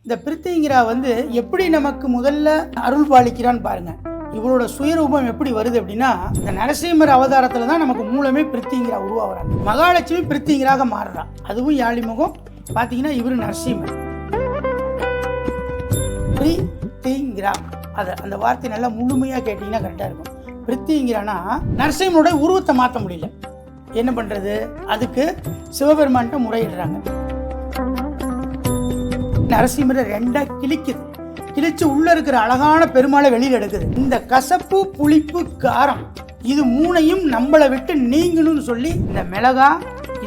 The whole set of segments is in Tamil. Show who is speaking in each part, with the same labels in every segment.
Speaker 1: இந்த பிரித்திங்கிரா எப்படி நமக்கு முதல்ல அருள் பாலிக்கிறான்னு பாருங்க. இவளோட சுயரூபம் எப்படி வருது அப்படின்னா, இந்த நரசிம்மர் அவதாரத்துல தான் நமக்கு மூலமே பிரித்திங்கிரா உருவாகிறாங்க. மகாலட்சுமி பிரித்திங்கிராக மாறுறா. அதுவும் யாழிமுகம் பார்த்தீங்கன்னா இவரு நரசிம்மர். பிரித்திங்கிரா அந்த வார்த்தை நல்லா முழுமையாக கேட்டிங்கன்னா கரெக்டாக இருக்கும். பிரித்திங்கிரானா நரசிம்மனோட உருவத்தை மாற்ற முடியல, என்ன பண்ணுறது? அதுக்கு சிவபெருமான்கிட்ட முறையிடுறாங்க. நரசிம்மரை ரெண்டா கிழிச்சு உள்ள இருக்கிற அழகான பெருமாளை வெளியில் எடுக்குது. இந்த கசப்பு, புளிப்பு, காரம் இது மூணையும் நம்மளை விட்டு நீங்கணும்னு சொல்லி இந்த மிளகா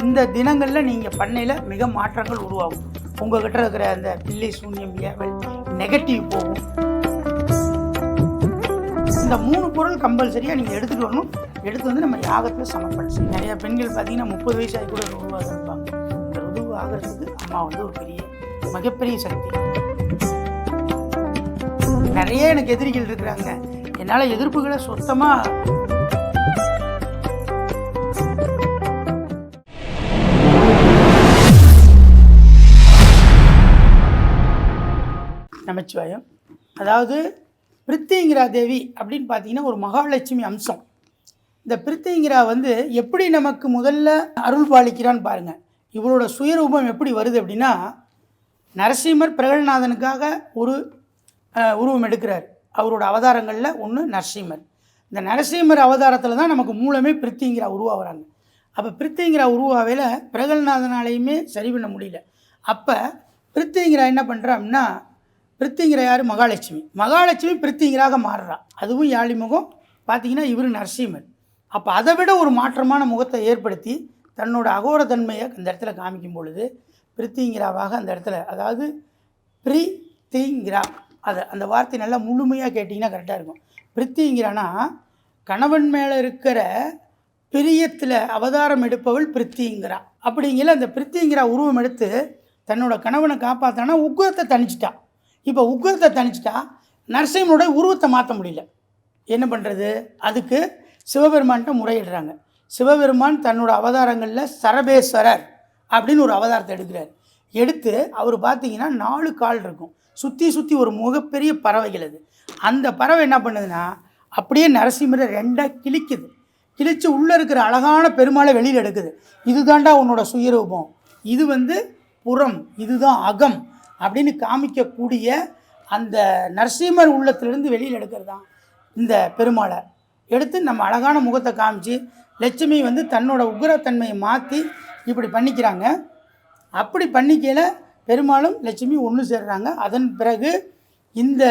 Speaker 1: இந்த தினங்களில் நீங்கள் பண்ணையில் மிக மாற்றங்கள் உருவாகும். உங்ககிட்ட இருக்கிற அந்த பிள்ளை சூன்யம், ஏவல், நெகட்டிவ் போகும். இந்த 3 பொருள் கம்பல்சரியாக நீங்கள் எடுத்துகிட்டு வரணும். எடுத்து நம்ம யாகத்தில் சமர்ப்பணம் செய்யும். நிறைய பெண்கள் பார்த்தீங்கன்னா 30 வயசாகி கூட ருதுவாக இருப்பாங்க. இந்த ருதுவு ஆகிறதுக்கு அம்மா ஒரு பெரிய மிகப்பெரிய சக்தி. நிறைய எனக்கு எதிரிகள் இருக்கிறாங்க. என்னால் எதிர்ப்புகளை சுத்தமாக நமச்சிவாயம். அதாவது பிரித்திங்கிரா தேவி அப்படின்னு பார்த்தீங்கன்னா ஒரு மகாலட்சுமி அம்சம். இந்த பிரித்திங்கிரா எப்படி நமக்கு முதல்ல அருள் பாலிக்கிறான்னு பாருங்கள். இவளோட சுயரூபம் எப்படி வருது அப்படின்னா, நரசிம்மர் பிரகல்நாதனுக்காக ஒரு உருவம் எடுக்கிறார். அவரோட அவதாரங்களில் ஒன்று நரசிம்மர். இந்த நரசிம்மர் அவதாரத்தில் தான் நமக்கு மூலமே பிரித்திங்கிரா உருவாகிறாங்க. அப்போ பிரித்திங்கிரா உருவாவையில் பிரகல்நாதனாலையுமே சரி பண்ண முடியல. அப்போ பிரித்திங்கிரா என்ன பண்ணுறா அப்படின்னா, பிரித்திங்கிரா யார்? மகாலட்சுமி பிரித்திங்கிராக மாறுறா. அதுவும் யாழிமுகம் பார்த்தீங்கன்னா இவர் நரசிம்மர். அப்போ அதை விட ஒரு மாற்றமான முகத்தை ஏற்படுத்தி தன்னோட அகோர தன்மையை அந்த இடத்துல காமிக்கும் பொழுது பிரித்திங்கிராவாக அந்த இடத்துல, அதாவது பிரித்திங்கிரா அந்த வார்த்தை நல்லா முழுமையாக கேட்டிங்கன்னா கரெக்டாக இருக்கும். பிரித்திங்கிரானா கணவன் மேலே இருக்கிற பிரியத்தில் அவதாரம் எடுப்பவள் பிரித்திங்கிரா. அப்படிங்கிற அந்த பிரித்திங்கிரா உருவம் எடுத்து தன்னோட கணவனை காப்பாற்றினா உக்ரத்தை தணிச்சிட்டா. இப்போ உக்ரத்தை தணிச்சிட்டா நரசிம்மனோட உருவத்தை மாற்ற முடியல, என்ன பண்ணுறது? அதுக்கு சிவபெருமான்கிட்ட முறையிடுறாங்க. சிவபெருமான் தன்னோட அவதாரங்களில் சரபேஸ்வரர் அப்படின்னு ஒரு அவதாரத்தை எடுக்கிறார். எடுத்து அவர் பார்த்தீங்கன்னா 4 கால் இருக்கும், சுற்றி ஒரு மிகப்பெரிய பறவைகள். அது அந்த பறவை என்ன பண்ணுதுன்னா அப்படியே நரசிம்மரை ரெண்டா கிழிச்சு உள்ளே இருக்கிற அழகான பெருமாளை வெளியில் எடுக்குது. இதுதான்டா உன்னோட சுயரூபம், இது புறம், இதுதான் அகம் அப்படின்னு காமிக்கக்கூடிய அந்த நரசிம்மர் உள்ளத்திலிருந்து வெளியில் எடுக்கிறது தான் இந்த பெருமாளை எடுத்து நம்ம அழகான முகத்தை காமிச்சு லட்சுமி தன்னோட உக்ரத்தன்மையை மாற்றி இப்படி பண்ணிக்கிறாங்க. அப்படி பண்ணிக்கையில் பெருமாளும் லட்சுமி ஒன்று சேர்றாங்க. அதன் பிறகு இந்த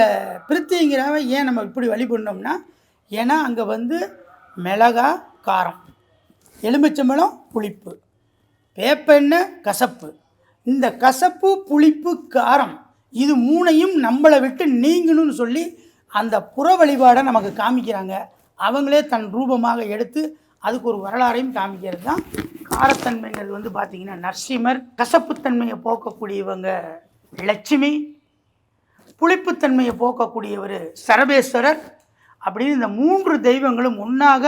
Speaker 1: பிரித்திங்கிராவை ஏன் நம்ம இப்படி வழிபடணும்னா, ஏன்னா அங்கே மிளகா காரம், எலுமிச்சம்பழம் புளிப்பு, வேப்பெண்ணெய் கசப்பு. இந்த கசப்பு, புளிப்பு, காரம் இது மூணையும் நம்மளை விட்டு நீங்கணும்னு சொல்லி அந்த புற வழிபாடை நமக்கு காமிக்கிறாங்க. அவங்களே தன் ரூபமாக எடுத்து அதுக்கு ஒரு வரலாறையும் காமிக்கிறது தான் காரத்தன்மைங்கிறது. பார்த்திங்கன்னா நரசிம்மர், கசப்புத்தன்மையை போக்கக்கூடியவங்க லட்சுமி, புளிப்புத்தன்மையை போக்கக்கூடியவர் சரபேஸ்வரர் அப்படின்னு இந்த 3 தெய்வங்களும் ஒன்றாக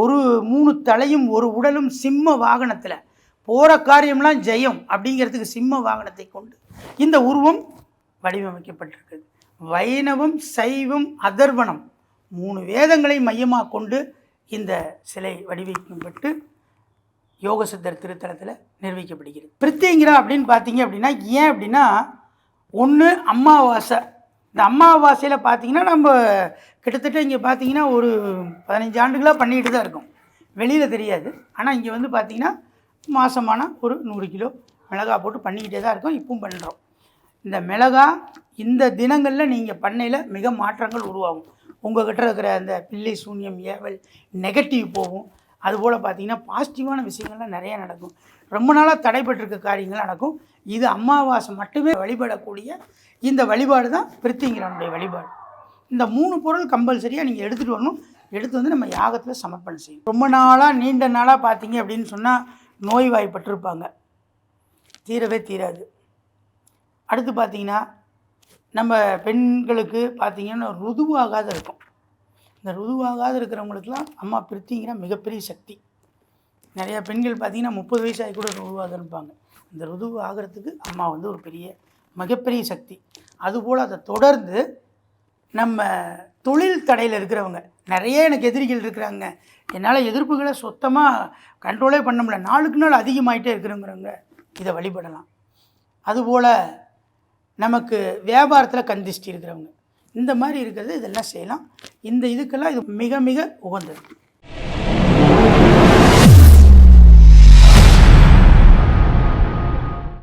Speaker 1: ஒரு 3 தலையும் ஒரு உடலும் சிம்ம வாகனத்தில் போகிற காரியம்லாம் ஜெயம் அப்படிங்கிறதுக்கு சிம்ம வாகனத்தை கொண்டு இந்த உருவம் வடிவமைக்கப்பட்டிருக்குது. வைணவம், சைவம், அதர்வனம் 3 வேதங்களை மையமாக கொண்டு இந்த சிலை வடிவமைக்கப்பட்டு யோகசித்தர் திருத்தலத்தில் நிர்வகிக்கப்படுகிறது. பிரித்திங்கிரா அப்படின்னு பார்த்தீங்க அப்படின்னா ஏன் அப்படின்னா, ஒன்று அமாவாசை. இந்த அமாவாசையில் பார்த்தீங்கன்னா நம்ம கிட்டத்தட்ட இங்கே பார்த்தீங்கன்னா ஒரு 15 ஆண்டுகளாக பண்ணிக்கிட்டு தான் இருக்கோம், வெளியில் தெரியாது. ஆனால் இங்கே பார்த்தீங்கன்னா மாதமான ஒரு 100 கிலோ மிளகா போட்டு பண்ணிக்கிட்டே தான் இருக்கோம், இப்பவும் பண்ணுறோம். இந்த மிளகா இந்த தினங்களில் நீங்கள் பண்ணையில் மிக மாற்றங்கள் உருவாகும். உங்கள்கிட்ட இருக்கிற அந்த பிள்ளை சூன்யம், ஏவல், நெகட்டிவ் போகும். அதுபோல் பார்த்தீங்கன்னா பாசிட்டிவான விஷயங்கள்லாம் நிறையா நடக்கும். ரொம்ப நாளாக தடைபட்டிருக்க காரியங்கள் நடக்கும். இது அமாவாசை மட்டுமே வழிபடக்கூடிய இந்த வழிபாடு தான் பிரித்திங்கிரானுடைய வழிபாடு. இந்த 3 பொருள் கம்பல்சரியாக நீங்கள் எடுத்துகிட்டு வரணும். எடுத்து நம்ம யாகத்தில் சமர்ப்பணம் செய்யணும். ரொம்ப நாளாக நீண்ட நாளாக பார்த்தீங்க அப்படின்னு சொன்னால் நோய்வாய்ப்பட்டிருப்பாங்க, தீரவே தீராது. அடுத்து பார்த்தீங்கன்னா நம்ம பெண்களுக்கு பார்த்தீங்கன்னா ருதுவாகாத இருக்கும். இந்த ருதுவாகாத இருக்கிறவங்களுக்கெல்லாம் அம்மா பிரித்திங்கிரா மிகப்பெரிய சக்தி. நிறையா பெண்கள் பார்த்தீங்கன்னா 30 வயசாகி கூட ருதுவாக இருப்பாங்க. இந்த ருதுவு ஆகிறதுக்கு அம்மா ஒரு பெரிய மிகப்பெரிய சக்தி. அதுபோல் அதை தொடர்ந்து நம்ம தொழில் தடையில் இருக்கிறவங்க, நிறைய எனக்கு எதிரிகள் இருக்கிறாங்க, என்னால் எதிர்ப்புகளை சுத்தமாக கண்ட்ரோலே பண்ண முடியல, நாளுக்கு நாள் அதிகமாகிட்டே இருக்கிறவங்க இதை வழிபடலாம். அதுபோல் நமக்கு வியாபாரத்தில் கந்திஷ்டி இருக்கிறவங்க, இந்த மாதிரி இருக்கிறது இதெல்லாம் செய்யலாம். இந்த இதுக்கெல்லாம் இது மிக மிக உகந்தது.